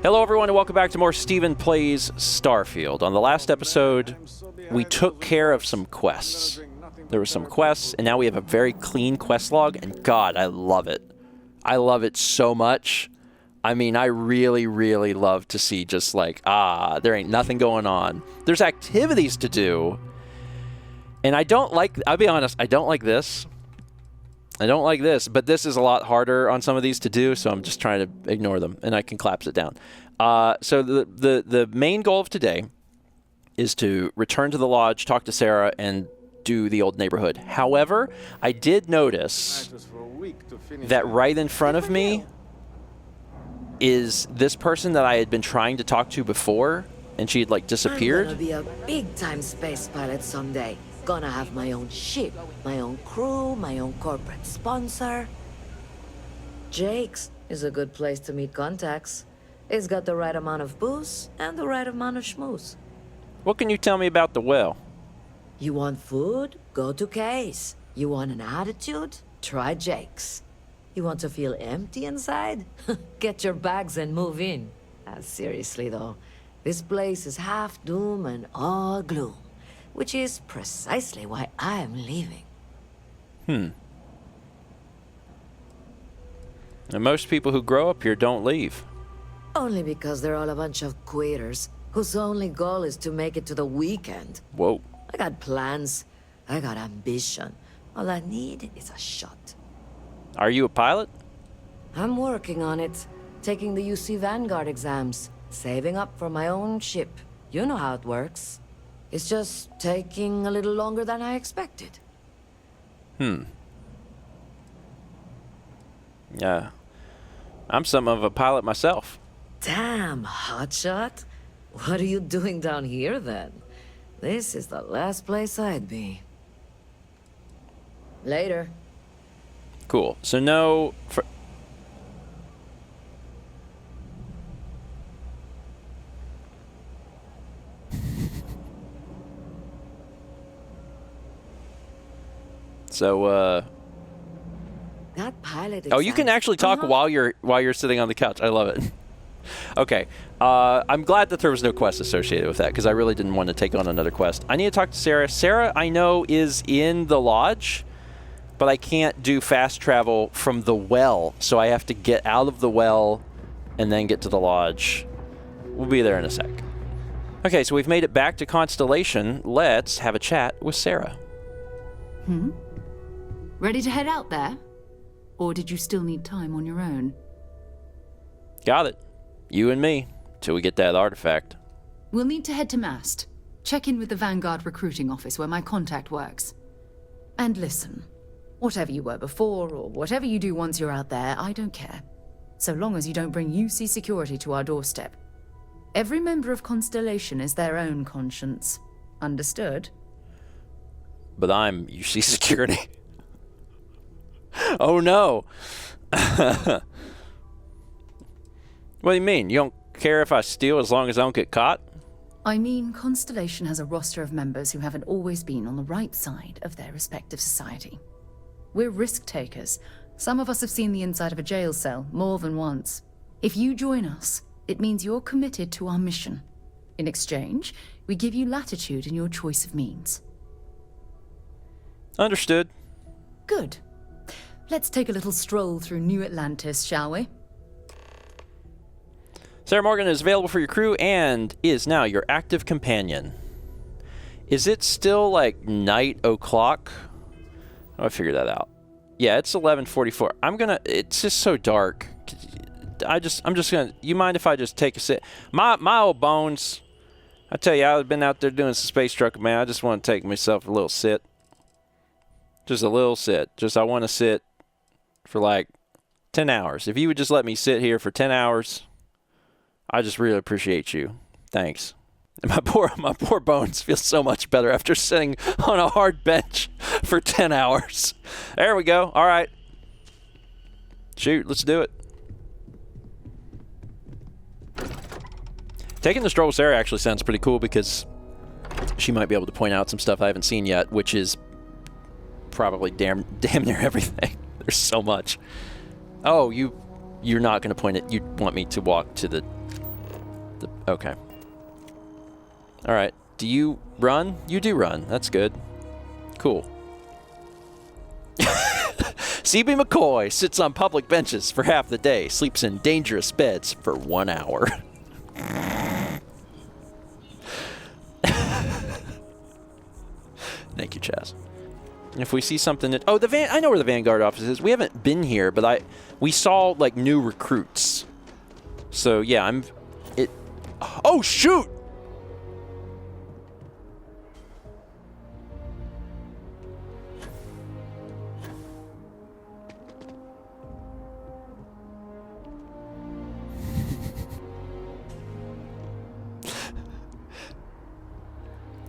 Hello everyone and welcome back to more Steven Plays Starfield. On the last episode, we took care of some quests. There were some quests, and now we have a very clean quest log, and God, I love it. I love it so much. I mean, I really, really love to see just like, there ain't nothing going on. There's activities to do, and I don't like, I'll be honest, I don't like this. I don't like this, but this is a lot harder on some of these to do, so I'm just trying to ignore them, and I can collapse it down. So the main goal of today is to return to the lodge, talk to Sarah, and do the old neighborhood. However, I did notice that right in front of me is this person that I had been trying to talk to before, and she had like disappeared. I'm gonna be a big-time space pilot someday. Gonna have my own ship, my own crew, my own corporate sponsor. Jake's is a good place to meet contacts. It's got the right amount of booze and the right amount of schmooze. What can you tell me about the well? You want food? Go to Kay's. You want an attitude? Try Jake's. You want to feel empty inside? Get your bags and move in. Seriously though, this place is half doom and all gloom. Which is precisely why I'm leaving. And most people who grow up here don't leave. Only because they're all a bunch of quitters, whose only goal is to make it to the weekend. Whoa. I got plans. I got ambition. All I need is a shot. Are you a pilot? I'm working on it. Taking the UC Vanguard exams. Saving up for my own ship. You know how it works. It's just taking a little longer than I expected. Yeah. I'm something of a pilot myself. Damn, hotshot. What are you doing down here then? This is the last place I'd be. Later. Cool. So no... So, That pilot oh, you can actually talk while you're sitting on the couch. I love it. Okay. I'm glad that there was no quest associated with that, because I really didn't want to take on another quest. I need to talk to Sarah. Sarah, I know, is in the lodge, but I can't do fast travel from the well, so I have to get out of the well and then get to the lodge. We'll be there in a sec. Okay, so we've made it back to Constellation. Let's have a chat with Sarah. Ready to head out there? Or did you still need time on your own? Got it. You and me, till we get that artifact. We'll need to head to Mast. Check in with the Vanguard recruiting office where my contact works. And listen, whatever you were before, or whatever you do once you're out there, I don't care. So long as you don't bring UC security to our doorstep. Every member of Constellation is their own conscience. Understood? But I'm UC security. Oh no. What do you mean? You don't care if I steal as long as I don't get caught? I mean, Constellation has a roster of members who haven't always been on the right side of their respective society. We're risk takers. Some of us have seen the inside of a jail cell more than once. If you join us, it means you're committed to our mission. In exchange, we give you latitude in your choice of means. Understood. Good. Let's take a little stroll through New Atlantis, shall we? Sarah Morgan is available for your crew and is now your active companion. Is it still like night o'clock? Oh, I figured that out. Yeah, it's 11:44. It's just so dark. I'm just gonna, you mind if I just take a sit? My old bones, I tell you, I've been out there doing some space trucking, man. I just want to take myself a little sit. Just a little sit. I want to sit for like 10 hours. If you would just let me sit here for 10 hours, I just really appreciate you. Thanks. And my poor bones feel so much better after sitting on a hard bench for 10 hours. There we go. All right. Shoot, let's do it. Taking the stroll with Sarah actually sounds pretty cool because she might be able to point out some stuff I haven't seen yet, which is probably damn near everything. There's so much. Oh, you're not going to point it. You want me to walk to the Okay. All right. Do you run? You do run. That's good. Cool. CB McCoy sits on public benches for half the day, sleeps in dangerous beds for 1 hour. Thank you, Chaz. If we see something that... Oh, I know where the Vanguard office is. We haven't been here, but we saw, like, new recruits. So, yeah, Oh, shoot!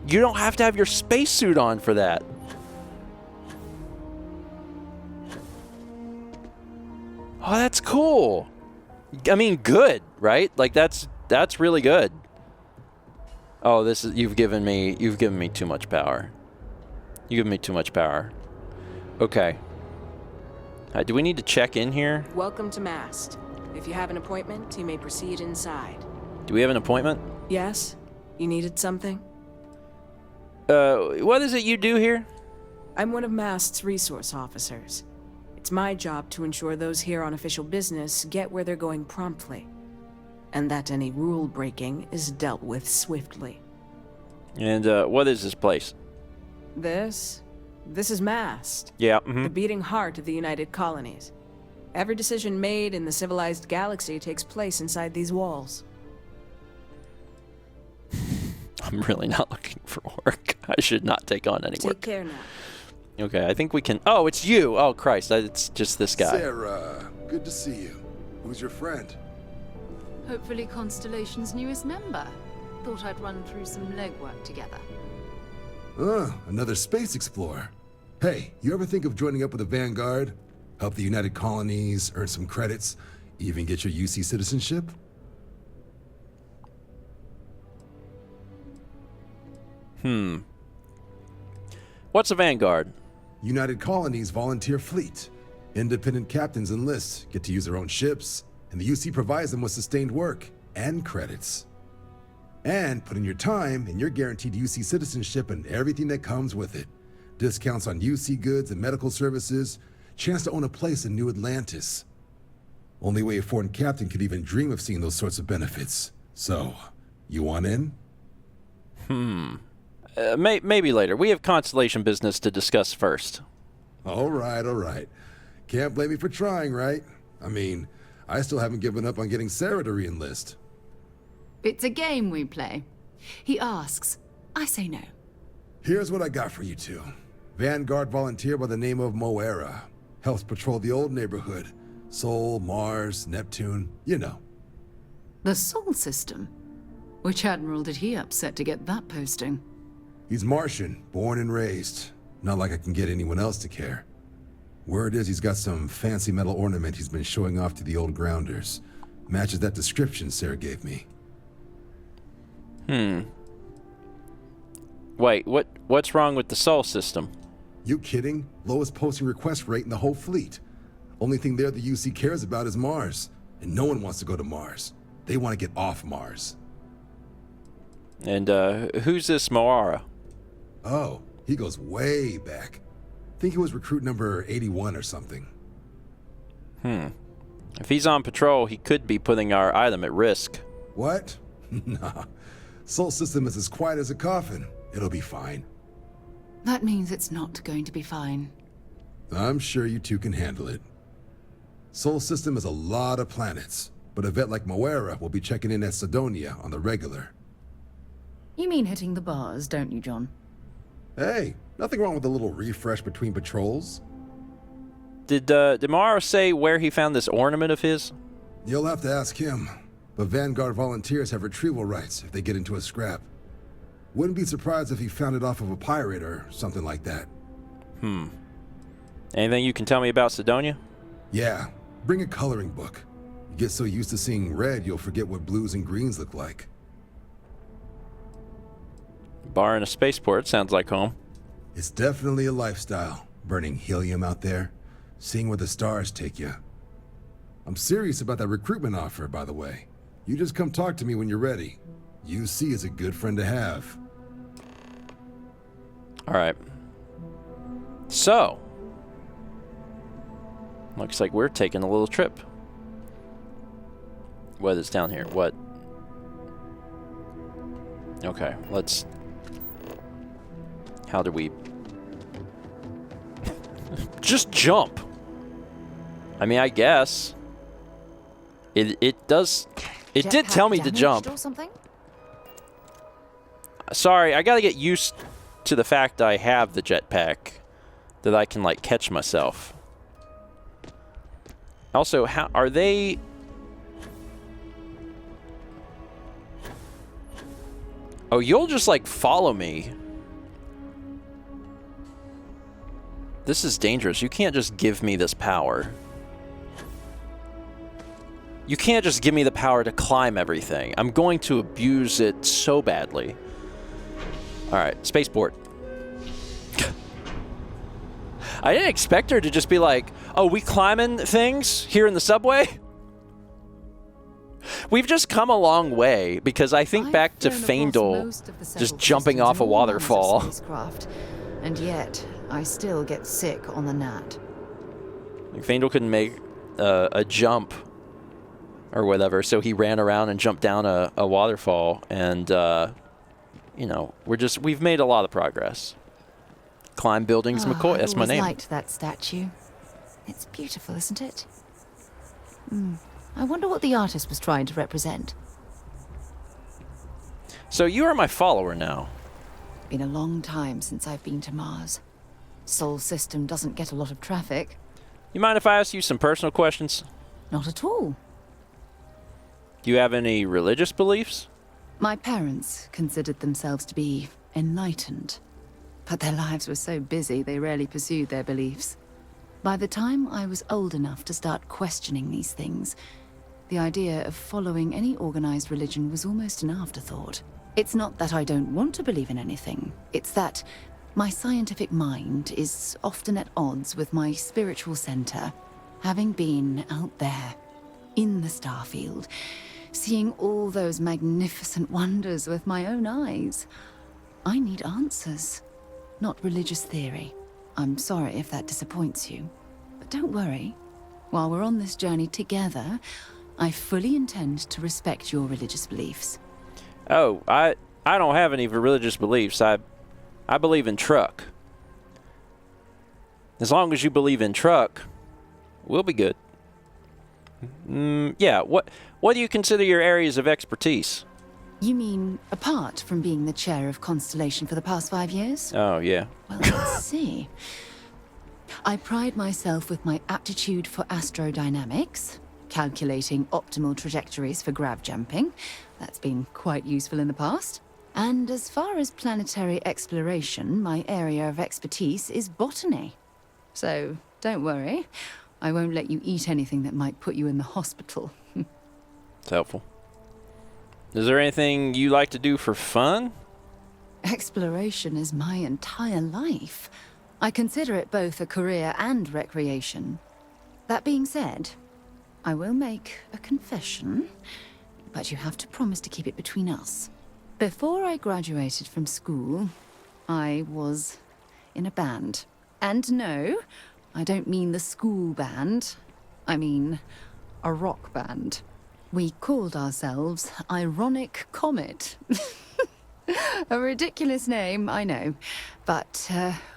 You don't have to have your spacesuit on for that. Oh, that's cool. I mean, good, right? Like that's really good. Oh, you've given me too much power. You give me too much power. Okay. Do we need to check in here? Welcome to Mast. If you have an appointment, you may proceed inside. Do we have an appointment? Yes? You needed something? What is it you do here? I'm one of Mast's resource officers. It's my job to ensure those here on official business get where they're going promptly, and that any rule breaking is dealt with swiftly. And what is this place? This is Mast. Yeah. The beating heart of the United Colonies. Every decision made in the civilized galaxy takes place inside these walls. I'm really not looking for work. I should not take on any work. Take care now. Okay, I think we can... Oh, it's you! Oh, Christ, it's just this guy. Sarah, good to see you. Who's your friend? Hopefully Constellation's newest member. Thought I'd run through some legwork together. Another space explorer. Hey, you ever think of joining up with the Vanguard? Help the United Colonies, earn some credits, even get your UC citizenship? What's a Vanguard? United Colonies volunteer fleet. Independent captains enlist, get to use their own ships, and the UC provides them with sustained work and credits. And put in your time, and you're guaranteed UC citizenship and everything that comes with it. Discounts on UC goods and medical services, chance to own a place in New Atlantis. Only way a foreign captain could even dream of seeing those sorts of benefits. So, you want in? Maybe later. We have Constellation business to discuss first. All right. Can't blame me for trying, right? I mean, I still haven't given up on getting Sarah to re-enlist. It's a game we play. He asks, I say no. Here's what I got for you two. Vanguard volunteer by the name of Moera. Helps patrol the old neighborhood. Sol, Mars, Neptune, you know. The Sol system? Which admiral did he upset to get that posting? He's Martian, born and raised. Not like I can get anyone else to care. Word is he's got some fancy metal ornament he's been showing off to the old grounders. Matches that description Sarah gave me. Wait, what's wrong with the Sol system? You kidding? Lowest posting request rate in the whole fleet. Only thing there the UC cares about is Mars. And no one wants to go to Mars. They want to get off Mars. And who's this Moara? Oh, he goes way back. Think he was recruit number 81 or something. If he's on patrol, he could be putting our item at risk. What? Nah. Sol system is as quiet as a coffin. It'll be fine. That means it's not going to be fine. I'm sure you two can handle it. Sol system is a lot of planets, but a vet like Moera will be checking in at Sidonia on the regular. You mean hitting the bars, don't you, John? Hey, nothing wrong with a little refresh between patrols. Did Moara say where he found this ornament of his? You'll have to ask him, but Vanguard volunteers have retrieval rights if they get into a scrap. Wouldn't be surprised if he found it off of a pirate or something like that. Anything you can tell me about Sidonia? Yeah, bring a coloring book. You get so used to seeing red, you'll forget what blues and greens look like. Bar in a spaceport sounds like home. It's definitely a lifestyle, burning helium out there, seeing where the stars take you. I'm serious about that recruitment offer, by the way. You just come talk to me when you're ready. UC is a good friend to have. All right. So, looks like we're taking a little trip. What is down here? What? Okay, let's... How do we... Just jump! I mean, I guess. It does... It did tell me to jump. Or something? Sorry, I gotta get used to the fact I have the jetpack. That I can, like, catch myself. Also, how... Are they... Oh, you'll just, like, follow me. This is dangerous. You can't just give me this power. You can't just give me the power to climb everything. I'm going to abuse it so badly. Alright, spaceport. I didn't expect her to just be like, oh, we climbing things here in the subway? We've just come a long way, because I think back to Faendal just jumping off a waterfall. And yet, I still get sick on the gnat. Faendal couldn't make a jump or whatever, so he ran around and jumped down a waterfall, and you know, we've made a lot of progress. Climb buildings, McCoy. That's my name. I liked that statue. It's beautiful, isn't it? I wonder what the artist was trying to represent. So you are my follower now. Been a long time since I've been to Mars. Sol system doesn't get a lot of traffic. You mind if I ask you some personal questions? Not at all. Do you have any religious beliefs? My parents considered themselves to be enlightened, but their lives were so busy they rarely pursued their beliefs. By the time I was old enough to start questioning these things, the idea of following any organized religion was almost an afterthought. It's not that I don't want to believe in anything, it's that my scientific mind is often at odds with my spiritual center. Having been out there, in the Starfield, seeing all those magnificent wonders with my own eyes, I need answers, not religious theory. I'm sorry if that disappoints you, but don't worry. While we're on this journey together, I fully intend to respect your religious beliefs. Oh, I don't have any religious beliefs. I believe in truck. As long as you believe in truck, we'll be good. Yeah, what do you consider your areas of expertise? You mean, apart from being the chair of Constellation for the past 5 years? Oh, yeah. Well, let's see. I pride myself with my aptitude for astrodynamics, calculating optimal trajectories for grav jumping. That's been quite useful in the past. And as far as planetary exploration, my area of expertise is botany. So, don't worry. I won't let you eat anything that might put you in the hospital. It's helpful. Is there anything you like to do for fun? Exploration is my entire life. I consider it both a career and recreation. That being said, I will make a confession, but you have to promise to keep it between us. Before I graduated from school, I was in a band. And no, I don't mean the school band. I mean a rock band. We called ourselves Ironic Comet. A ridiculous name, I know. But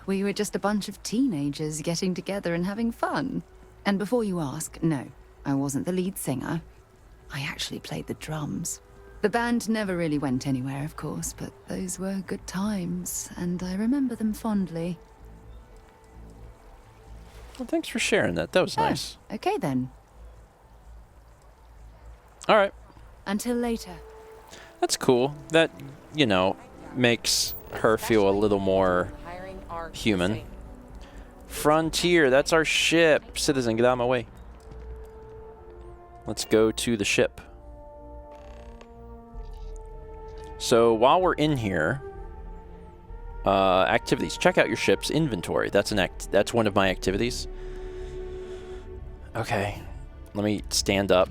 we were just a bunch of teenagers getting together and having fun. And before you ask, no, I wasn't the lead singer. I actually played the drums. The band never really went anywhere, of course, but those were good times, and I remember them fondly. Well, thanks for sharing that. That was nice. Okay then. All right. Until later. That's cool. That, you know, makes her feel a little more human. Frontier, that's our ship. Citizen, get out of my way. Let's go to the ship. So while we're in here, activities. Check out your ship's inventory. That's one of my activities. Okay, let me stand up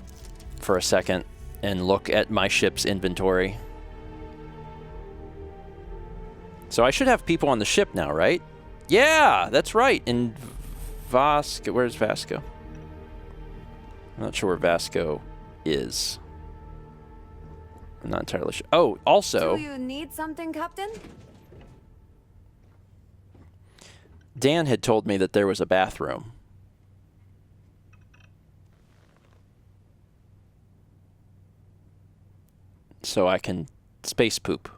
for a second. and look at my ship's inventory. So I should have people on the ship now, right? Yeah, that's right. In Vasco. Where's Vasco? I'm not sure where Vasco is. I'm not entirely sure. Oh, also... Do you need something, Captain? Dan had told me that there was a bathroom. So I can space poop.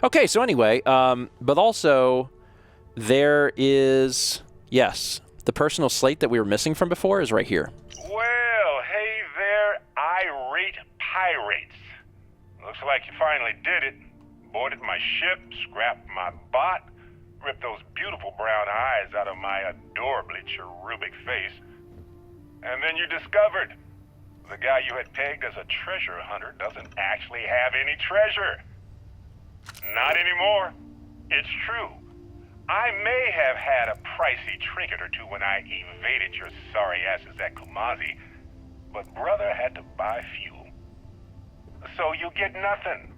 Okay, so anyway, but also there is, yes, the personal slate that we were missing from before is right here. Well, hey there, irate pirates. Looks like you finally did it. Boarded my ship, scrapped my bot, ripped those beautiful brown eyes out of my adorably cherubic face. And then you discovered the guy you had pegged as a treasure hunter doesn't actually have any treasure. Not anymore. It's true. I may have had a pricey trinket or two when I evaded your sorry asses at Kumazi, but brother had to buy fuel. So you get nothing,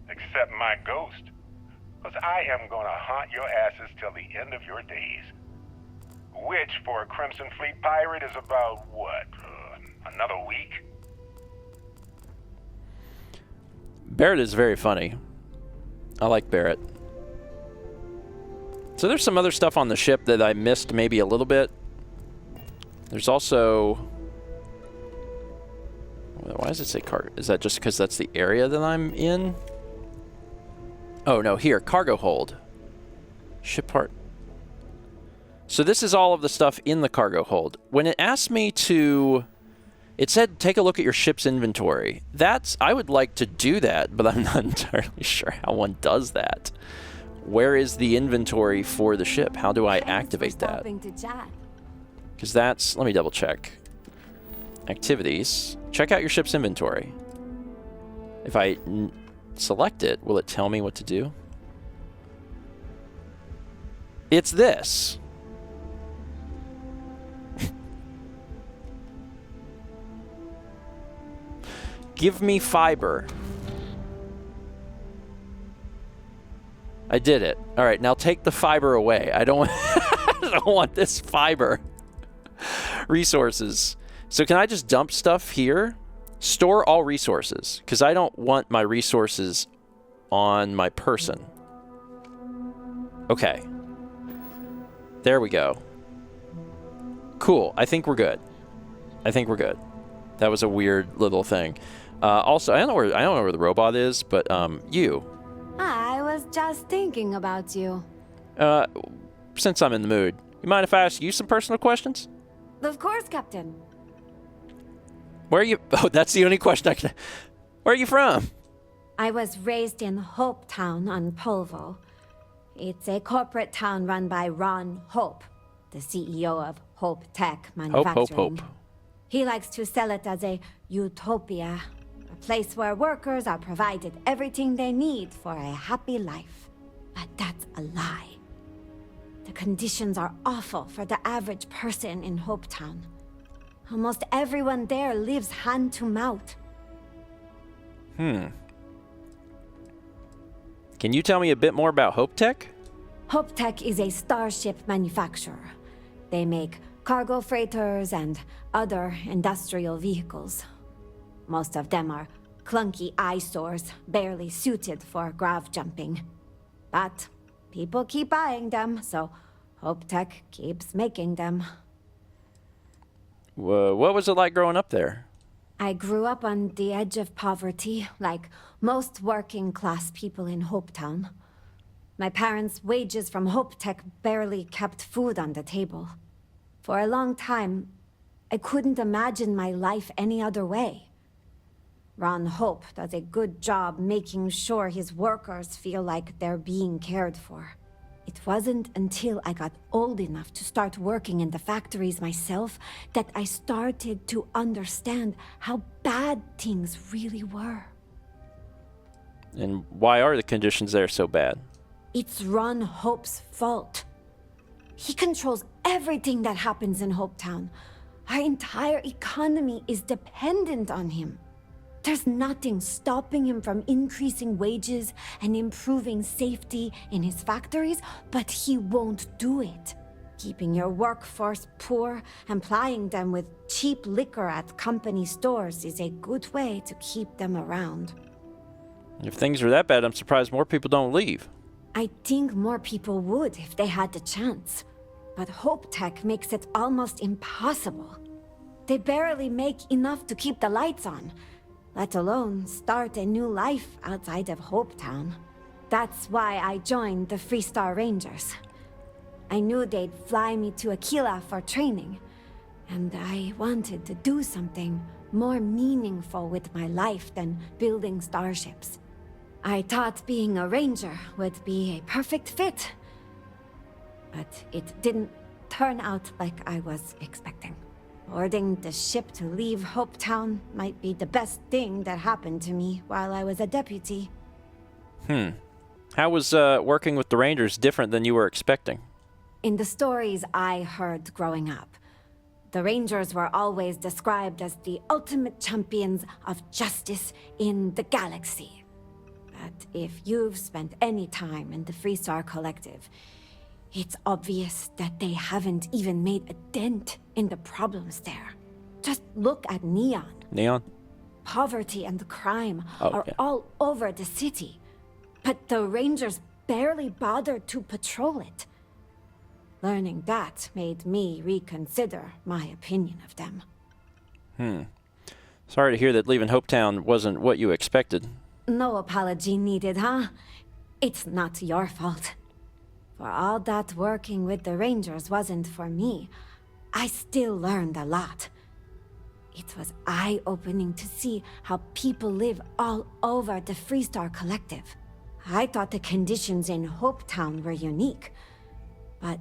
except my ghost. Because I am gonna haunt your asses till the end of your days. Which, for a Crimson Fleet pirate, is about, what, another week? Barrett is very funny. I like Barrett. So there's some other stuff on the ship that I missed maybe a little bit. There's also... Why does it say cargo? Is that just because that's the area that I'm in? Oh, no. Here. Cargo hold. Ship part. So this is all of the stuff in the cargo hold. When it asked me to... It said, take a look at your ship's inventory. I would like to do that, but I'm not entirely sure how one does that. Where is the inventory for the ship? How do I activate that? Because that's... Let me double check. Activities. Check out your ship's inventory. If I select it, will it tell me what to do? It's this. Give me fiber. I did it. All right, now take the fiber away. I don't I don't want this fiber. Resources. So can I just dump stuff here? Store all resources, because I don't want my resources on my person. Okay. There we go. Cool. I think we're good. I think we're good. That was a weird little thing. Also, I don't know where the robot is, but you. I was just thinking about you. Since I'm in the mood, you mind if I ask you some personal questions? Of course, Captain. Where are you? Oh, that's the only question I can. Where are you from? I was raised in Hope Town on Polvo. It's a corporate town run by Ron Hope, the CEO of Hope Tech Manufacturing. Hope. He likes to sell it as a utopia, a place where workers are provided everything they need for a happy life. But that's a lie. The conditions are awful for the average person in Hope Town. Almost everyone there lives hand to mouth. Can you tell me a bit more about Hope Tech? Hope Tech is a starship manufacturer. They make cargo freighters and other industrial vehicles. Most of them are clunky eyesores, barely suited for grav jumping. But people keep buying them, so Hope Tech keeps making them. What was it like growing up there? I grew up on the edge of poverty, like most working-class people in Hopetown. My parents' wages from Hope Tech barely kept food on the table. For a long time, I couldn't imagine my life any other way. Ron Hope does a good job making sure his workers feel like they're being cared for. It wasn't until I got old enough to start working in the factories myself that I started to understand how bad things really were. And why are the conditions there so bad? It's Ron Hope's fault. He controls everything that happens in Hopetown. Our entire economy is dependent on him. There's nothing stopping him from increasing wages and improving safety in his factories, but he won't do it. Keeping your workforce poor and plying them with cheap liquor at company stores is a good way to keep them around. If things are that bad, I'm surprised more people don't leave. I think more people would if they had the chance. But Hope Tech makes it almost impossible. They barely make enough to keep the lights on, let alone start a new life outside of Hopetown. That's why I joined the Freestar Rangers. I knew they'd fly me to Aquila for training, and I wanted to do something more meaningful with my life than building starships. I thought being a ranger would be a perfect fit, but it didn't turn out like I was expecting. Boarding the ship to leave Hopetown might be the best thing that happened to me while I was a deputy. How was working with the Rangers different than you were expecting? In the stories I heard growing up, the Rangers were always described as the ultimate champions of justice in the galaxy. But if you've spent any time in the Freestar Collective, it's obvious that they haven't even made a dent in the problems there. Just look at Neon. Neon? Poverty and crime are yeah. all over the city, but the Rangers barely bothered to patrol it. Learning that made me reconsider my opinion of them. Sorry to hear that leaving Hopetown wasn't what you expected. No apology needed, huh? It's not your fault. For all that working with the Rangers wasn't for me, I still learned a lot. It was eye-opening to see how people live all over the Freestar Collective. I thought the conditions in Hopetown were unique, but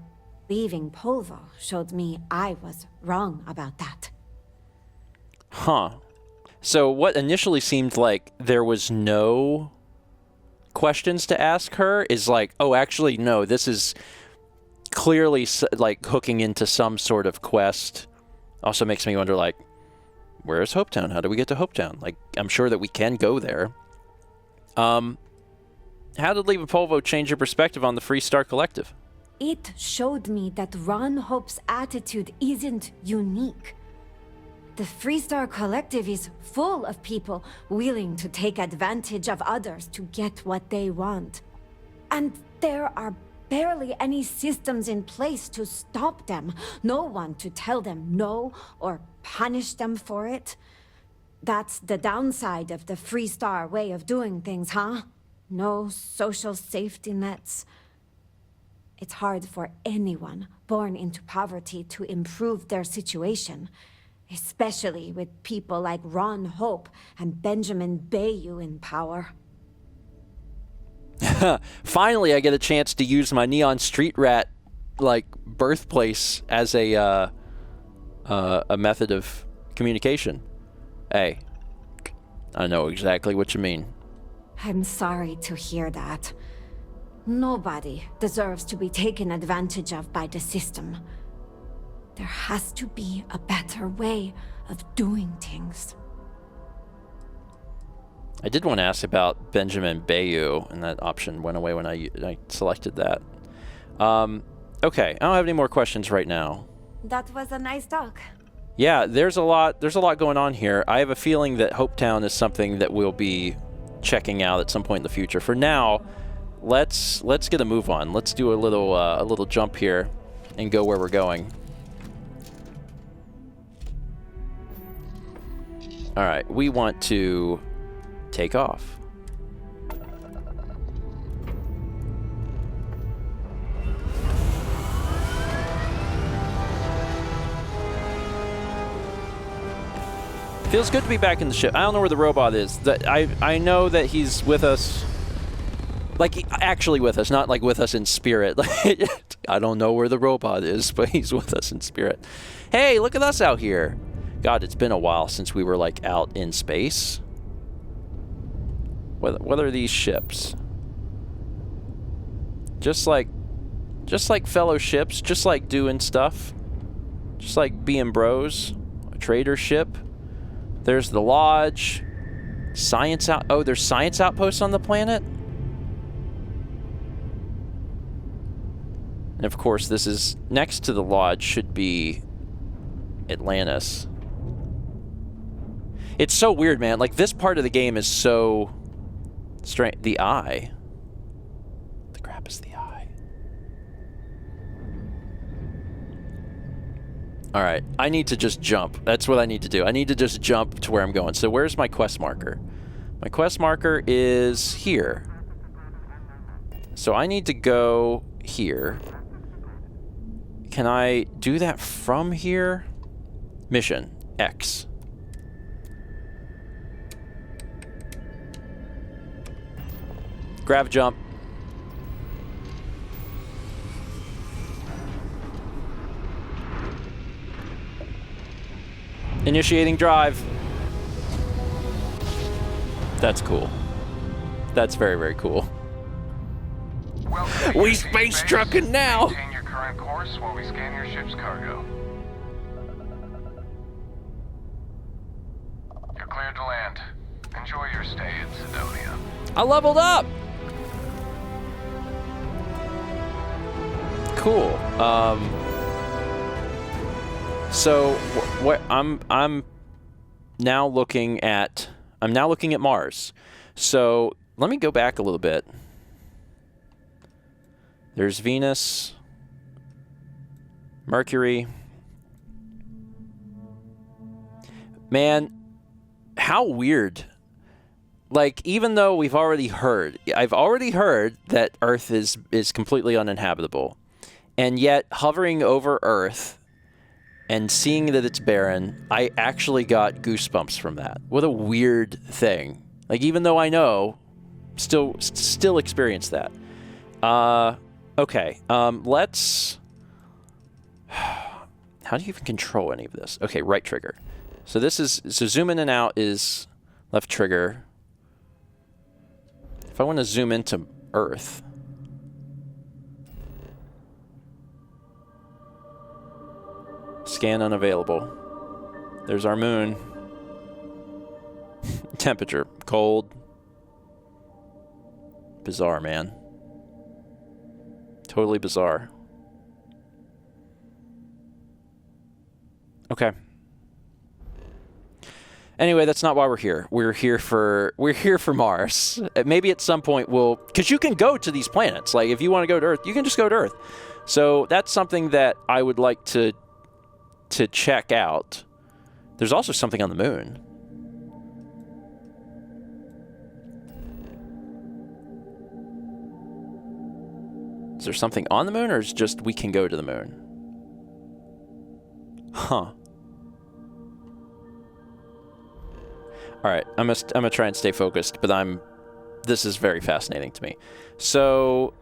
leaving Polvo showed me I was wrong about that. Huh. So what initially seemed like there was no questions to ask her is like, oh, actually, no, this is clearly like hooking into some sort of quest. Also makes me wonder, like, where's Hopetown? How do we get to Hopetown? Like, I'm sure that we can go there. How did leaving Polvo change your perspective on the Freestar Collective? It showed me that Ron Hope's attitude isn't unique. The Freestar Collective is full of people willing to take advantage of others to get what they want. And there are barely any systems in place to stop them. No one to tell them no or punish them for it. That's the downside of the Freestar way of doing things, huh? No social safety nets. It's hard for anyone born into poverty to improve their situation, especially with people like Ron Hope and Benjamin Bayou in power. Finally, I get a chance to use my Neon Street Rat, like, birthplace as a method of communication. Hey, I know exactly what you mean. I'm sorry to hear that. Nobody deserves to be taken advantage of by the system. There has to be a better way of doing things. I did want to ask about Benjamin Bayou, and that option went away when I selected that. Okay, I don't have any more questions right now. That was a nice talk. Yeah, there's a lot going on here. I have a feeling that Hopetown is something that we'll be checking out at some point in the future. For now, let's get a move on. Let's do a little jump here and go where we're going. All right, we want to take off. Feels good to be back in the ship. I don't know where the robot is. I know that he's with us. Like, actually with us, not like with us in spirit. I don't know where the robot is, but he's with us in spirit. Hey, look at us out here. God, it's been a while since we were, like, out in space. What are these ships? Just like fellow ships, just like doing stuff. Just like being bros. A trader ship. There's the lodge. Science out. Oh, there's science outposts on the planet? And of course, this is next to the lodge should be Atlantis. It's so weird, man. Like, this part of the game is so strange. The eye. The crap is the eye. All right, I need to just jump. That's what I need to do. I need to just jump to where I'm going. So where's my quest marker? My quest marker is here. So I need to go here. Can I do that from here? Mission X. Grav jump. Initiating drive. That's cool. That's very, very cool. We space trucking now! Maintain your current course while we scan your ship's cargo. You're cleared to land. Enjoy your stay in Sidonia. I leveled up! Cool. So what I'm now looking at Mars. So let me go back a little bit. There's Venus, Mercury. Man, how weird. Like, even though I've already heard that Earth is completely uninhabitable. And yet, hovering over Earth and seeing that it's barren, I actually got goosebumps from that. What a weird thing. Like, even though I know, still experience that. Okay, let's... How do you even control any of this? Okay, right trigger. So zoom in and out is left trigger. If I want to zoom into Earth... Scan unavailable. There's our moon. Temperature. Cold. Bizarre, man. Totally bizarre. Okay. Anyway, that's not why we're here. We're here for Mars. Maybe at some point because you can go to these planets. Like, if you want to go to Earth, you can just go to Earth. So that's something that I would like to check out. There's also something on the moon. Is there something on the moon, or is it just we can go to the moon? Huh. Alright, I'm gonna try and stay focused, but this is very fascinating to me. So,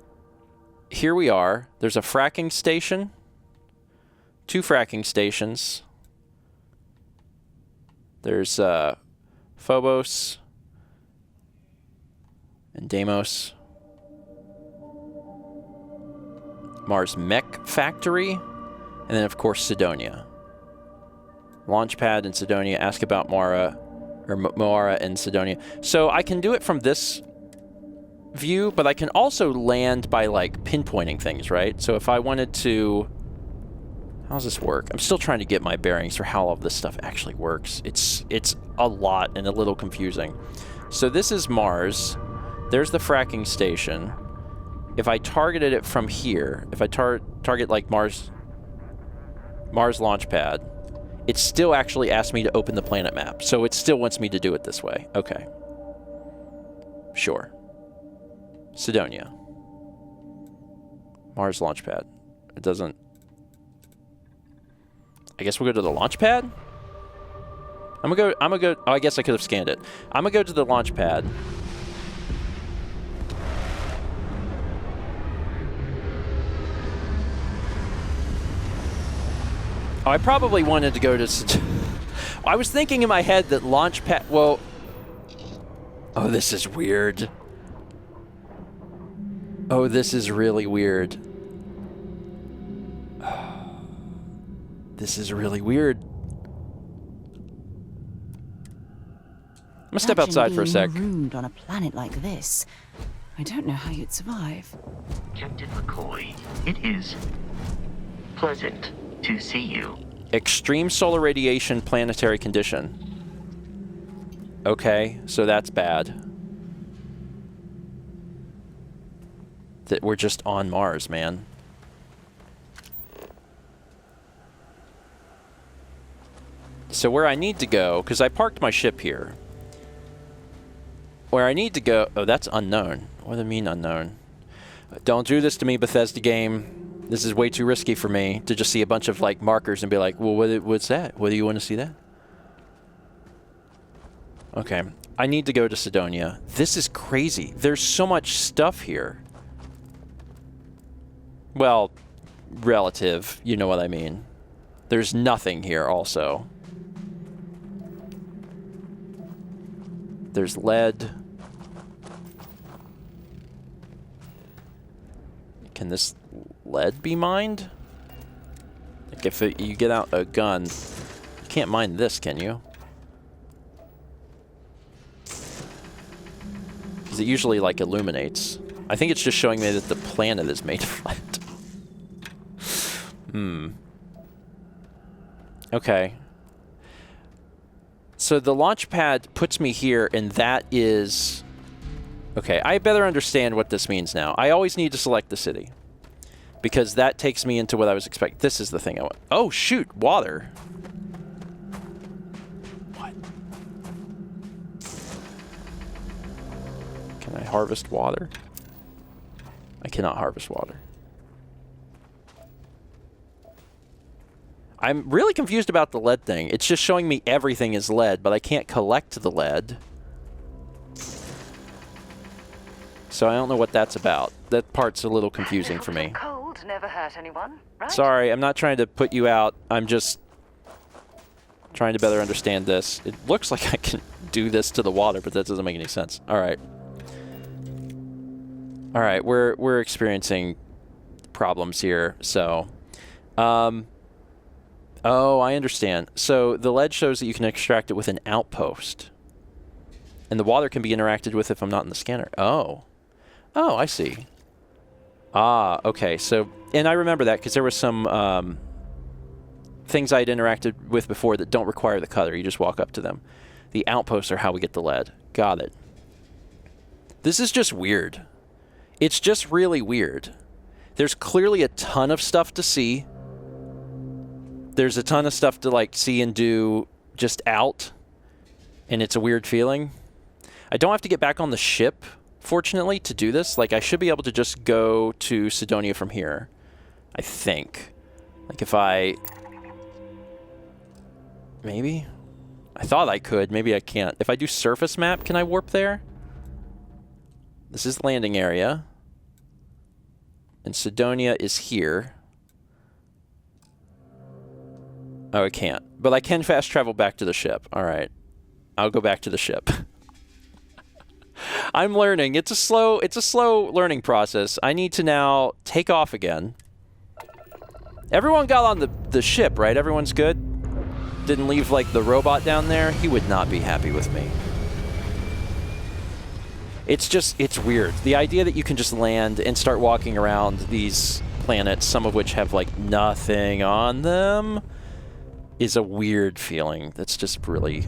here we are. There's a fracking station. 2 fracking stations. There's Phobos and Deimos. Mars Mech Factory, and then of course Sidonia. Launchpad in Sidonia. Ask about Moara and Sidonia. So I can do it from this view, but I can also land by like pinpointing things, right? So if I wanted to... How does this work? I'm still trying to get my bearings for how all of this stuff actually works. It's a lot and a little confusing. So this is Mars. There's the fracking station. If I targeted it from here, if I target like Mars launch pad, it still actually asks me to open the planet map. So it still wants me to do it this way. Okay. Sure. Sidonia. Mars launch pad. It doesn't... I guess we'll go to the launch pad? I'm gonna go, oh, I guess I could have scanned it. I'm gonna go to the launch pad. Oh, I probably wanted to go to... I was thinking in my head that launch pad... Well... Oh, this is weird. Oh, this is really weird. This is really weird. I'm gonna step outside for a sec. Marooned on a planet like this. I don't know how you'd survive. Captain McCoy, it is pleasant to see you. Extreme solar radiation planetary condition. Okay, so that's bad. That we're just on Mars, man. So where I need to go, because I parked my ship here. Where I need to go... Oh, that's unknown. What do you mean unknown? Don't do this to me, Bethesda game. This is way too risky for me to just see a bunch of like markers and be like, well, what's that? What do you want to see that? Okay. I need to go to Sidonia. This is crazy. There's so much stuff here. Well, relative. You know what I mean. There's nothing here also. There's lead. Can this lead be mined? Like if you get out a gun, you can't mine this, can you? Because it usually like illuminates. I think it's just showing me that the planet is made of lead. Okay. So the launch pad puts me here, and that is... Okay, I better understand what this means now. I always need to select the city, because that takes me into what I was expecting. This is the thing I want. Oh, shoot, water. What? Can I harvest water? I cannot harvest water. I'm really confused about the lead thing. It's just showing me everything is lead, but I can't collect the lead. So I don't know what that's about. That part's a little confusing for me. Cold never hurt anyone, right? Sorry, I'm not trying to put you out. I'm just trying to better understand this. It looks like I can do this to the water, but that doesn't make any sense. All right. All right, we're experiencing problems here, so... Oh, I understand. So the lead shows that you can extract it with an outpost. And the water can be interacted with if I'm not in the scanner. Oh. Oh, I see. Ah, okay. So, and I remember that because there were some things I'd interacted with before that don't require the cutter. You just walk up to them. The outposts are how we get the lead. Got it. This is just weird. It's just really weird. There's clearly a ton of stuff to see. There's a ton of stuff to like see and do just out, and it's a weird feeling. I don't have to get back on the ship, fortunately, to do this. Like, I should be able to just go to Sidonia from here, I think. Like, if I... Maybe? I thought I could. Maybe I can't. If I do surface map, can I warp there? This is the landing area. And Sidonia is here. Oh, I can't. But I can fast travel back to the ship. All right. I'll go back to the ship. I'm learning. It's a slow learning process. I need to now take off again. Everyone got on the ship, right? Everyone's good? Didn't leave, like, the robot down there? He would not be happy with me. It's weird. The idea that you can just land and start walking around these planets, some of which have, like, nothing on them, is a weird feeling. That's just really...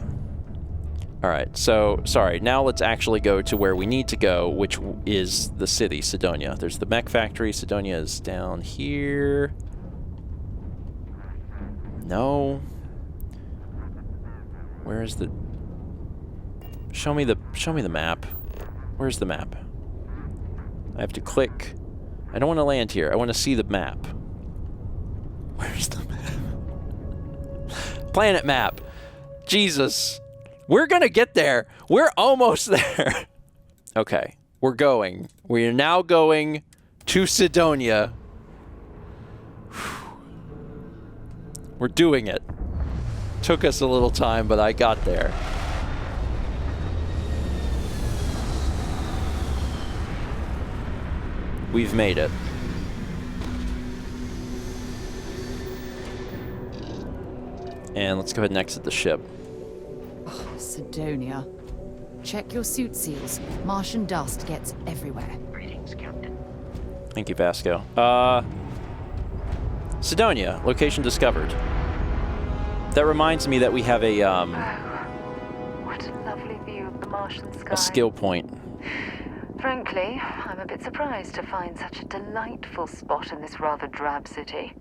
Alright, so, sorry. Now let's actually go to where we need to go, which is the city, Sidonia. There's the mech factory. Sidonia is down here. No. Where is the... Show me the map. Where's the map? I have to click. I don't want to land here. I want to see the map. Where's the map? Planet map. Jesus. We're gonna get there. We're almost there. Okay. We're going. We are now going to Sidonia. We're doing it. Took us a little time, but I got there. We've made it. And let's go ahead and exit the ship. Oh, Sidonia. Check your suit seals. Martian dust gets everywhere. Greetings, Captain. Thank you, Vasco. Sidonia, location discovered. That reminds me that we have a What a lovely view of the Martian sky. a skill point. Frankly, I'm a bit surprised to find such a delightful spot in this rather drab city.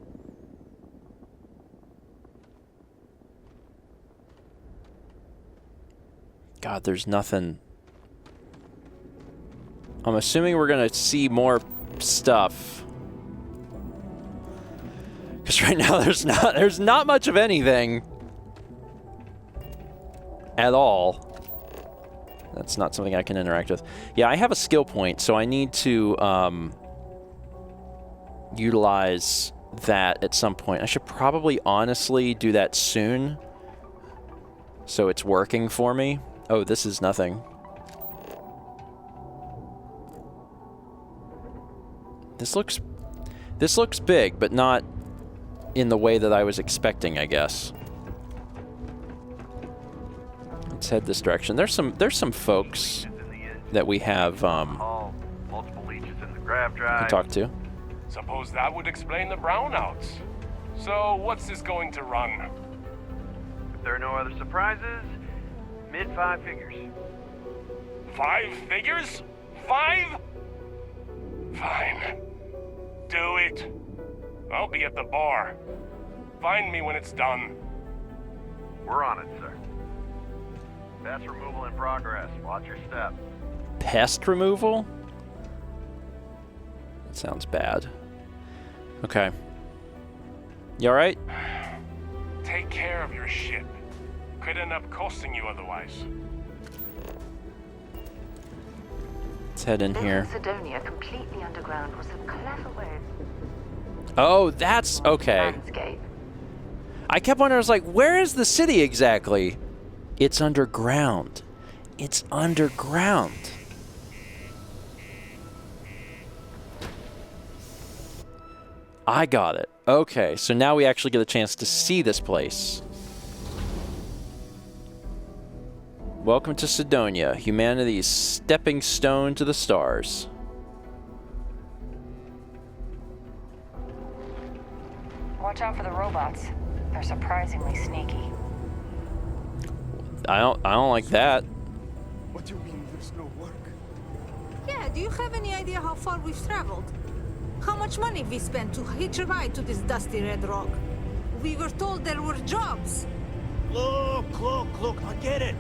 God, there's nothing. I'm assuming we're gonna see more stuff. Because right now there's not much of anything at all. That's not something I can interact with. Yeah, I have a skill point, so I need to utilize that at some point. I should probably honestly do that soon, so it's working for me. Oh, this is nothing. This looks big, but not in the way that I was expecting, I guess. Let's head this direction. There's some folks that we have multiple leeches in the grav drive. can talk to. Suppose that would explain the brownouts. So, what's this going to run? If there are no other surprises, mid-5 figures. 5 figures? 5? Fine. Do it. I'll be at the bar. Find me when it's done. We're on it, sir. Pest removal in progress. Watch your step. Pest removal? That sounds bad. Okay. You alright? Take care of your ship. Could end up costing you otherwise. Let's head in here. Sidonia completely underground was a clever way Oh, that's okay. of landscape. I kept wondering, I was like, where is the city exactly? It's underground. It's underground. I got it. Okay, so now we actually get a chance to see this place. Welcome to Sidonia, humanity's stepping stone to the stars. Watch out for the robots. They're surprisingly sneaky. I don't like that. What do you mean there's no work? Yeah, do you have any idea how far we've traveled? How much money we spent to hitch a ride to this dusty red rock? We were told there were jobs. Look, I get it.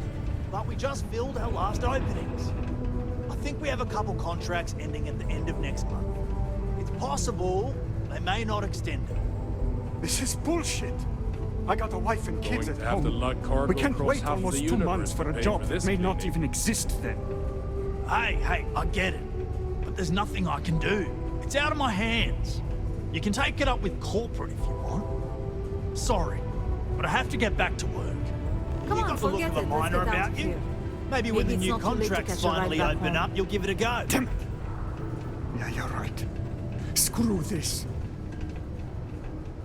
But we just filled our last openings. I think we have a couple contracts ending at the end of next month. It's possible they may not extend them. This is bullshit. I got a wife and kids at home. We can't wait almost 2 months for a job that may not even exist then. Hey, I get it. But there's nothing I can do. It's out of my hands. You can take it up with corporate if you want. Sorry, but I have to get back to work. Come You on, got the look forget of a it. Let's miner get down about to you. here. Maybe when the it's new not too late to contracts catch a ride finally back open home. up, you'll give it a go. Damn it. Yeah, you're right. Screw this.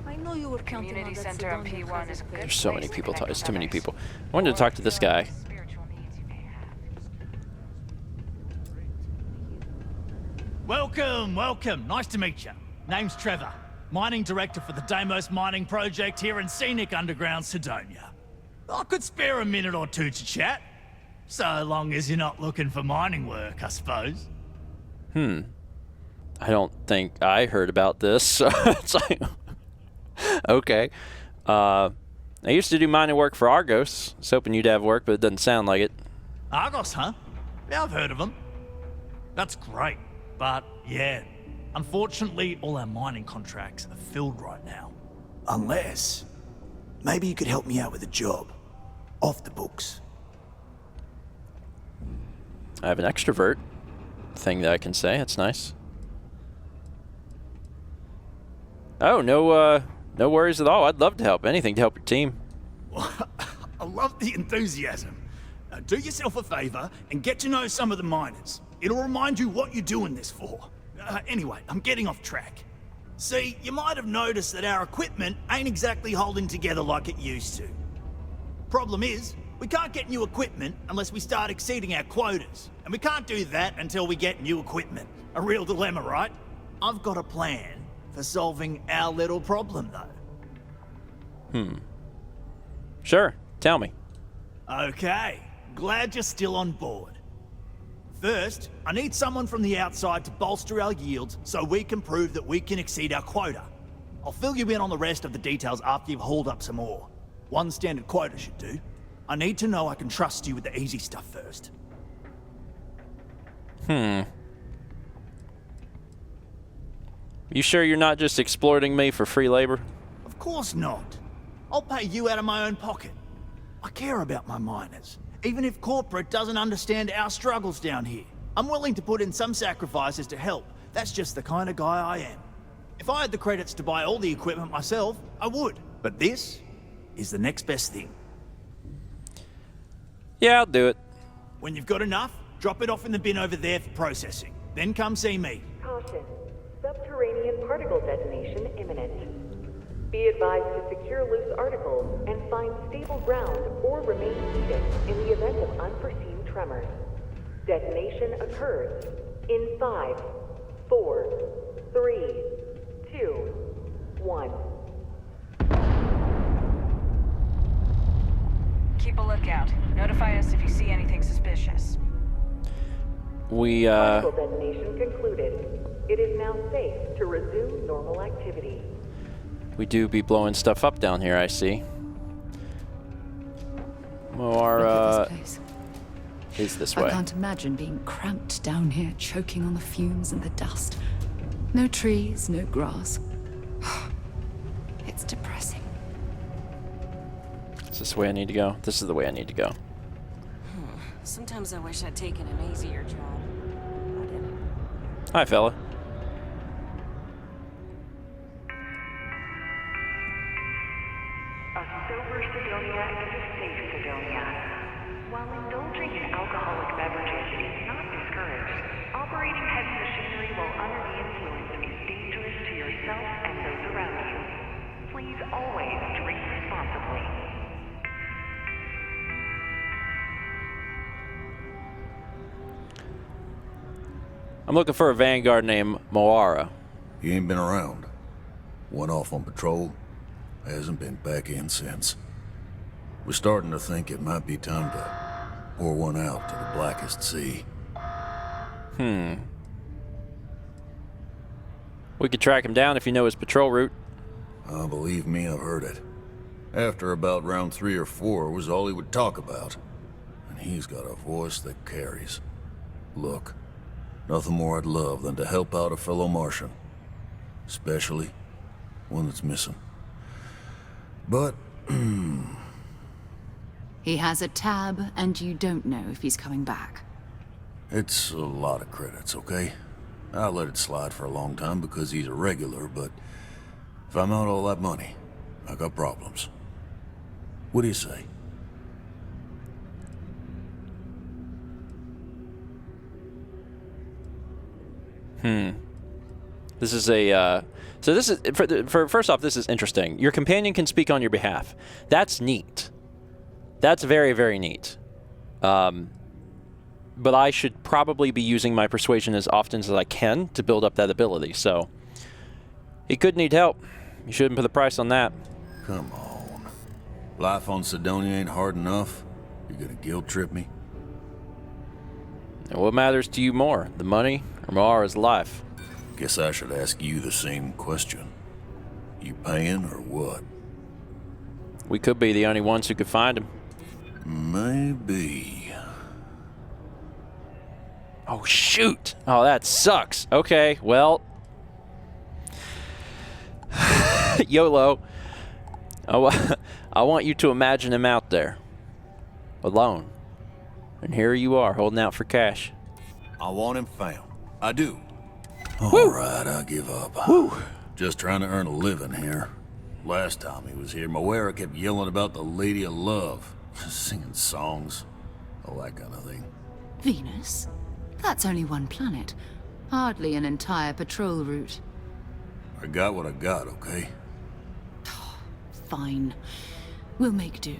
I know you were counting on Community that center on Sidonia P1 has is a a good There's so place many to people. connect It's with too many others. people. I wanted to talk to this guy. Spiritual needs you may have. Welcome. Nice to meet you. Name's Trevor. Mining director for the Deimos mining project here in scenic underground Sidonia. I could spare a minute or two to chat. So long as you're not looking for mining work, I suppose. I don't think I heard about this. So it's like, okay. I used to do mining work for Argos. I was hoping you'd have work, but it doesn't sound like it. Argos, huh? Yeah, I've heard of them. That's great. But, yeah, unfortunately, all our mining contracts are filled right now. Unless, maybe you could help me out with a job. Off the books. I have an extrovert thing that I can say. That's nice. Oh, no worries at all. I'd love to help. Anything to help your team. I love the enthusiasm. Now, do yourself a favor and get to know some of the miners. It'll remind you what you're doing this for. Anyway, I'm getting off track. See, you might have noticed that our equipment ain't exactly holding together like it used to. Problem is, we can't get new equipment unless we start exceeding our quotas. And we can't do that until we get new equipment. A real dilemma, right? I've got a plan for solving our little problem, though. Sure, tell me. Okay, glad you're still on board. First, I need someone from the outside to bolster our yields so we can prove that we can exceed our quota. I'll fill you in on the rest of the details after you've hauled up some ore. One standard quota should do. I need to know I can trust you with the easy stuff first. You sure you're not just exploiting me for free labor? Of course not. I'll pay you out of my own pocket. I care about my miners, even if corporate doesn't understand our struggles down here. I'm willing to put in some sacrifices to help. That's just the kind of guy I am. If I had the credits to buy all the equipment myself, I would. But this is the next best thing. Yeah, I'll do it. When you've got enough, drop it off in the bin over there for processing. Then come see me. Caution. Subterranean particle detonation imminent. Be advised to secure loose articles and find stable ground or remain seated in the event of unforeseen tremors. Detonation occurs in 5, 4, 3, 2, 1. Keep a lookout. Notify us if you see anything suspicious. Particle detonation concluded. It is now safe to resume normal activity. We do be blowing stuff up down here, I see. Moara is this way. I can't imagine being cramped down here, choking on the fumes and the dust. No trees, no grass. It's depressing. Is this the way I need to go? This is the way I need to go. Sometimes I wish I'd taken an easier job. I didn't. Hi, fella. A sober Sidonia is a safe Sidonia. While indulging in alcoholic beverages is not discouraged, operating heavy machinery while under the influence is dangerous to yourself and those around you. Please always drink responsibly. I'm looking for a vanguard named Moara. He ain't been around. Went off on patrol. Hasn't been back in since. We're starting to think it might be time to pour one out to the blackest sea. We could track him down if you know his patrol route. Believe me, I've heard it. After about round 3 or 4 was all he would talk about. And he's got a voice that carries. Look, nothing more I'd love than to help out a fellow Martian. Especially one that's missing. But, He has a tab, and you don't know if he's coming back. it's a lot of credits, okay? I let it slide for a long time because he's a regular, but if I'm out all that money, I got problems. What do you say? This is a, so this is, for first off, this is interesting. Your companion can speak on your behalf. That's neat. That's very, very neat. But I should probably be using my persuasion as often as I can to build up that ability, so he could need help. You shouldn't put a price on that. Come on. Life on Sidonia ain't hard enough. You gonna guilt trip me? And what matters to you more, the money or Moara's life? Guess I should ask you the same question. You paying or what? We could be the only ones who could find him. Maybe. Oh, shoot. Oh, that sucks. Okay, well. YOLO. I want you to imagine him out there. Alone. And here you are, holding out for cash. I want him found. I do. All right, I give up. Woo. Just trying to earn a living here. Last time he was here, Moara kept yelling about the Lady of Love. Singing songs. All that kind of thing. Venus? That's only one planet. Hardly an entire patrol route. I got what I got, okay? Fine. We'll make do.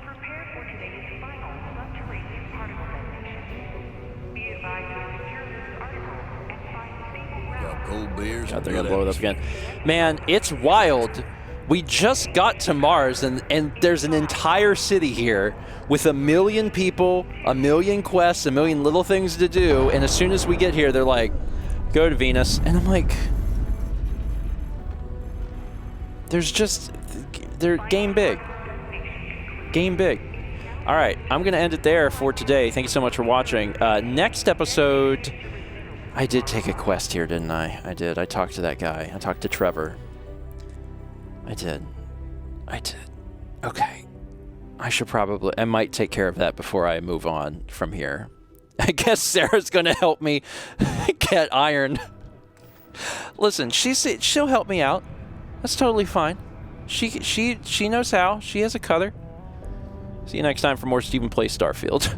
Prepare for today's final subterranean particle detonation. Be advised to secure this article and find stable ground. Got cold beers. God, they're gonna blow it up again. Man, it's wild. We just got to Mars, and there's an entire city here with 1 million people, 1 million quests, 1 million little things to do, and as soon as we get here, they're like, go to Venus. And I'm like, they're game big. Game big. All right, I'm going to end it there for today. Thank you so much for watching. Next episode, I did take a quest here, didn't I? I did. I talked to that guy. I talked to Trevor. I did. Okay. I might take care of that before I move on from here. I guess Sarah's going to help me get iron. Listen, she'll help me out. That's totally fine. She knows how. She has a cutter. See you next time for more Stephen Plays Starfield.